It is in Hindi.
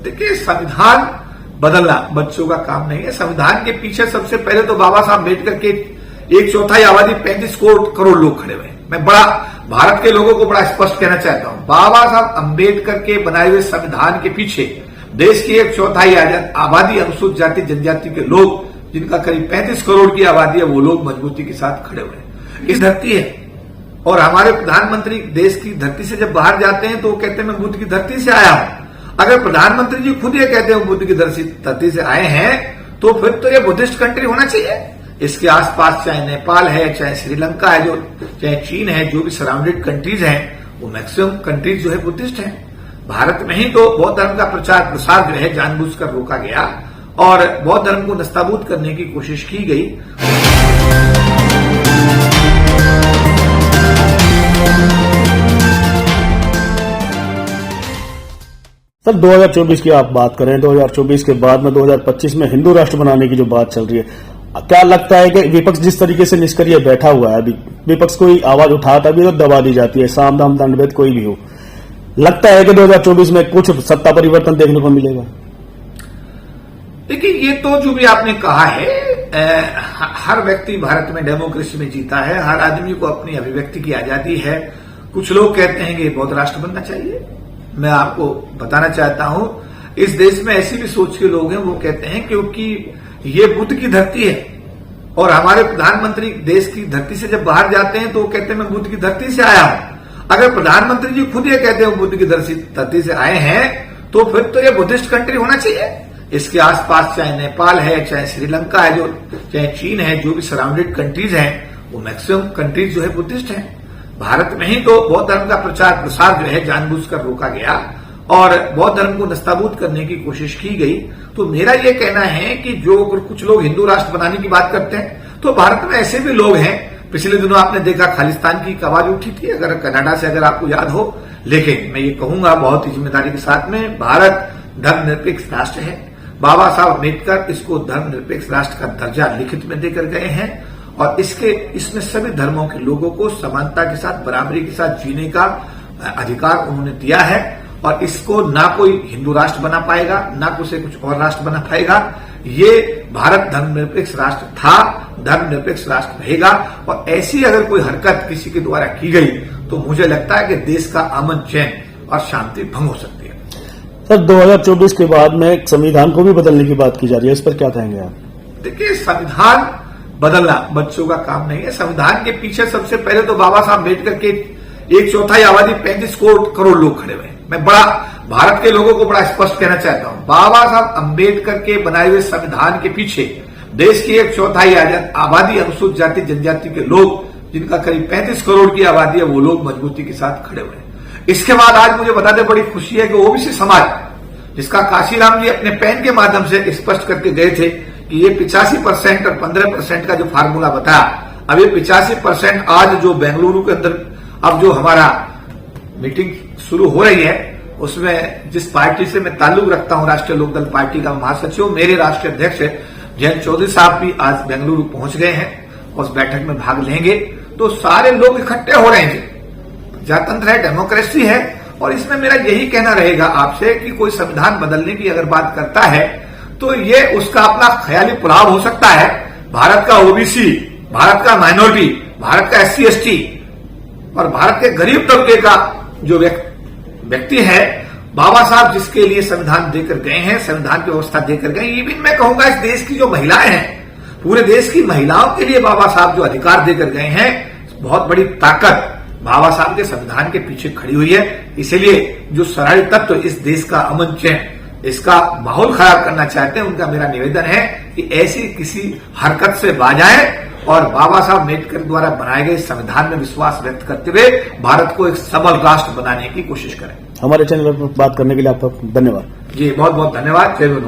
देखिए, संविधान बदलना बच्चों का काम नहीं है। संविधान के पीछे सबसे पहले तो बाबा साहब अम्बेडकर के 1/4 आबादी 35 करोड़ लोग खड़े हुए हैं। मैं भारत के लोगों को बड़ा स्पष्ट कहना चाहता हूं, बाबा साहब अम्बेडकर के बनाए हुए संविधान के पीछे देश की 1/4 आबादी अनुसूचित जाति जनजाति के लोग, जिनका करीब 35 करोड़ की आबादी है, वो लोग मजबूती के साथ खड़े हुए हैं। इस धरती है और हमारे प्रधानमंत्री देश की धरती से जब बाहर जाते हैं तो वो कहते हैं मैं बुद्ध की धरती से आया हूं। अगर प्रधानमंत्री जी खुद ये कहते हैं बुद्ध की धरती से आए हैं तो फिर तो ये बुद्धिस्ट कंट्री होना चाहिए। इसके आसपास चाहे नेपाल है, चाहे श्रीलंका है, चाहे चीन है, जो भी सराउंडेड कंट्रीज हैं, वो मैक्सिमम कंट्रीज जो है बुद्धिस्ट हैं। भारत में ही तो बौद्ध धर्म का प्रचार प्रसार जो है जानबूझकर रोका गया और बौद्ध धर्म को नस्ताबूद करने की कोशिश की गई। सर 2024 की आप बात करें, 2024 के बाद में 2025 में हिंदू राष्ट्र बनाने की जो बात चल रही है, क्या लगता है कि विपक्ष जिस तरीके से निष्क्रिय बैठा हुआ है, अभी विपक्ष कोई आवाज उठाता भी तो दबा दी जाती है, साम दाम दंडभेद कोई भी हो, लगता है कि 2024 में कुछ सत्ता परिवर्तन देखने को मिलेगा? देखिए, ये तो जो भी आपने कहा है, हर व्यक्ति भारत में डेमोक्रेसी में जीता है, हर आदमी को अपनी अभिव्यक्ति की आजादी है। कुछ लोग कहते हैं कि बौद्ध राष्ट्र बनना चाहिए। मैं आपको बताना चाहता हूं, इस देश में ऐसी भी सोच के लोग हैं, वो कहते हैं क्योंकि ये बुद्ध की धरती है और हमारे प्रधानमंत्री देश की धरती से जब बाहर जाते हैं तो वो कहते हैं मैं बुद्ध की धरती से आया हूं। अगर प्रधानमंत्री जी खुद ये कहते हैं बुद्ध की धरती से आए हैं तो फिर तो ये बुद्धिस्ट कंट्री होना चाहिए। इसके आसपास चाहे नेपाल है, चाहे श्रीलंका है, चाहे चीन है, जो भी सराउंडेड कंट्रीज हैं, वो मैक्सिमम कंट्रीज जो है बुद्धिस्ट हैं। भारत में ही तो बौद्ध धर्म का प्रचार प्रसार जो है जानबूझकर रोका गया और बौद्ध धर्म को नस्ताबूद करने की कोशिश की गई। तो मेरा ये कहना है कि जो कुछ लोग हिंदू राष्ट्र बनाने की बात करते हैं, तो भारत में ऐसे भी लोग हैं। पिछले दिनों आपने देखा खालिस्तान की आवाज उठी थी, अगर कनाडा से अगर आपको याद हो। लेकिन मैं ये कहूंगा बहुत ही जिम्मेदारी के साथ में, भारत धर्मनिरपेक्ष राष्ट्र है। बाबा साहब अम्बेडकर इसको धर्मनिरपेक्ष राष्ट्र का दर्जा लिखित में देकर गए हैं और इसमें सभी धर्मों के लोगों को समानता के साथ, बराबरी के साथ जीने का अधिकार उन्होंने दिया है और इसको ना कोई हिंदू राष्ट्र बना पाएगा, ना कुछ और राष्ट्र बना पाएगा। ये भारत धर्मनिरपेक्ष राष्ट्र था, धर्मनिरपेक्ष राष्ट्र रहेगा और ऐसी अगर कोई हरकत किसी के द्वारा की गई तो मुझे लगता है कि देश का अमन, चैन और शांति भंग हो सकती है। सर 2024 के बाद में संविधान को भी बदलने की बात की जा रही है, इस पर क्या कहेंगे आप? देखिए, संविधान बदलना बच्चों का काम नहीं है। संविधान के पीछे सबसे पहले तो बाबा साहब अम्बेडकर के 1/4 आबादी 35 करोड़ लोग खड़े हुए हैं। मैं भारत के लोगों को बड़ा स्पष्ट कहना चाहता हूं, बाबा साहब अम्बेडकर के बनाए हुए संविधान के पीछे देश की 1/4 आबादी अनुसूचित जाति जनजाति के लोग, जिनका करीब 35 करोड़ की आबादी है, वो लोग मजबूती के साथ खड़े हुए हैं। इसके बाद आज मुझे बताते बड़ी खुशी है कि ओबीसी समाज, जिसका काशीराम जी अपने पेन के माध्यम से स्पष्ट करके गए थे कि ये 85% और 15% का जो फार्मूला बताया, अब ये 85% आज जो बेंगलुरु के अंदर अब जो हमारा मीटिंग शुरू हो रही है, उसमें जिस पार्टी से मैं ताल्लुक रखता हूं, राष्ट्रीय लोकदल पार्टी का महासचिव, मेरे राष्ट्रीय अध्यक्ष जयंत चौधरी साहब भी आज बेंगलुरु पहुंच गए हैं, उस बैठक में भाग लेंगे। तो सारे लोग इकट्ठे हो रहे हैं। प्रजातंत्र है, डेमोक्रेसी है और इसमें मेरा यही कहना रहेगा आपसे कि कोई संविधान बदलने की अगर बात करता है तो ये उसका अपना ख्याली पुलाव हो सकता है। भारत का ओबीसी, भारत का माइनॉरिटी, भारत का SC ST और भारत के गरीब तबके का जो व्यक्ति है, बाबा साहब जिसके लिए संविधान देकर गए हैं, संविधान की व्यवस्था देकर गए, इवन मैं कहूंगा इस देश की जो महिलाएं हैं, पूरे देश की महिलाओं के लिए बाबा साहब जो अधिकार देकर गए हैं, बहुत बड़ी ताकत बाबा साहब के संविधान के पीछे खड़ी हुई है। इसलिए जो शरारती तत्व इस देश का अमन, चैन, इसका माहौल खराब करना चाहते हैं, उनका मेरा निवेदन है कि ऐसी किसी हरकत से बाज आए और बाबा साहब अम्बेडकर द्वारा बनाए गए संविधान में विश्वास व्यक्त करते हुए भारत को एक सबल राष्ट्र बनाने की कोशिश करें। हमारे चैनल पर बात करने के लिए आपका धन्यवाद। जी बहुत बहुत धन्यवाद। जय हिंद।